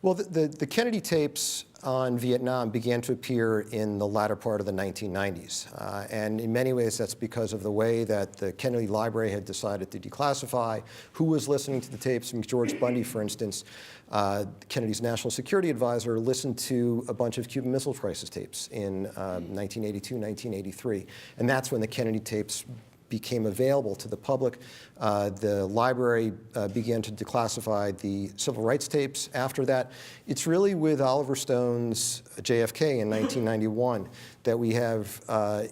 Well, the Kennedy tapes on Vietnam began to appear in the latter part of the 1990s. And in many ways, that's because of the way that the Kennedy Library had decided to declassify who was listening to the tapes. From George Bundy, for instance, Kennedy's national security advisor listened to a bunch of Cuban Missile Crisis tapes in 1982, 1983. And that's when the Kennedy tapes became available to the public. The library began to declassify the civil rights tapes after that. It's really with Oliver Stone's JFK in 1991 that we have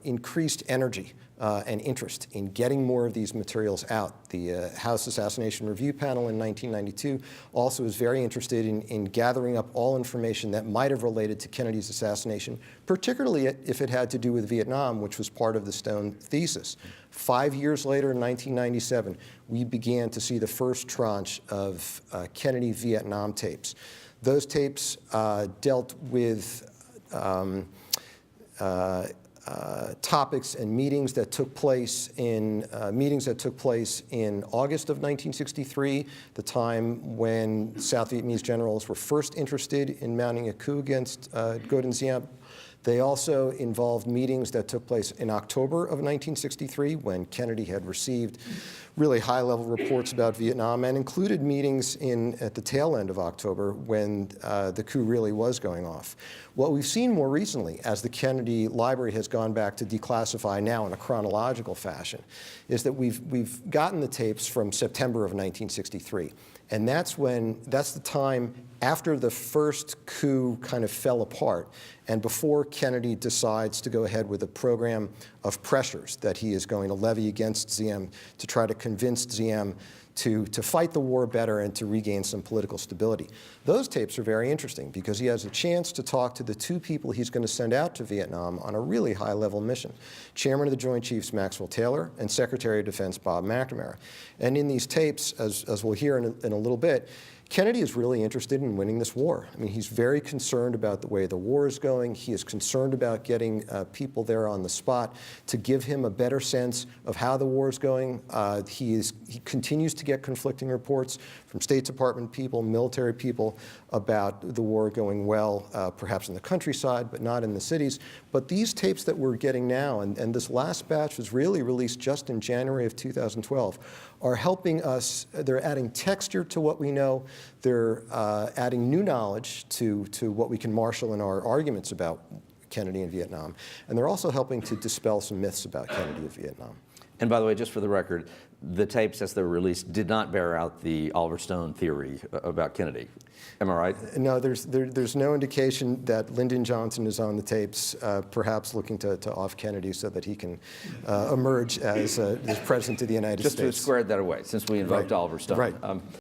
increased energy and interest in getting more of these materials out. The House Assassination Review Panel in 1992 also was very interested in gathering up all information that might have related to Kennedy's assassination, particularly if it had to do with Vietnam, which was part of the Stone thesis. 5 years later, in 1997, we began to see the first tranche of Kennedy Vietnam tapes. Those tapes dealt with topics and meetings that took place in August of 1963, the time when South Vietnamese generals were first interested in mounting a coup against Ngo Dinh Diem. They also involved meetings that took place in October of 1963, when Kennedy had received really high-level reports about Vietnam, and included meetings at the tail end of October when the coup really was going off. What we've seen more recently, as the Kennedy Library has gone back to declassify now in a chronological fashion, is that we've gotten the tapes from September of 1963. And that's the time after the first coup kind of fell apart, and before Kennedy decides to go ahead with a program of pressures that he is going to levy against Diem to try to convince Diem to fight the war better and to regain some political stability. Those tapes are very interesting because he has a chance to talk to the two people he's going to send out to Vietnam on a really high-level mission, Chairman of the Joint Chiefs Maxwell Taylor and Secretary of Defense Bob McNamara. And in these tapes, as we'll hear in a little bit, Kennedy is really interested in winning this war. I mean, he's very concerned about the way the war is going. He is concerned about getting people there on the spot to give him a better sense of how the war is going. He continues to get conflicting reports from State Department people, military people, about the war going well, perhaps in the countryside, but not in the cities. But these tapes that we're getting now, and this last batch was really released just in January of 2012, are helping us. They're adding texture to what we know. They're adding new knowledge to what we can marshal in our arguments about Kennedy and Vietnam. And they're also helping to dispel some myths about Kennedy and Vietnam. And by the way, just for the record, the tapes as they were released did not bear out the Oliver Stone theory about Kennedy. Am I right? No, there's no indication that Lyndon Johnson is on the tapes, perhaps looking to off Kennedy so that he can emerge as president of the United States. Just to have squared that away, since we invoked Oliver Stone. Right.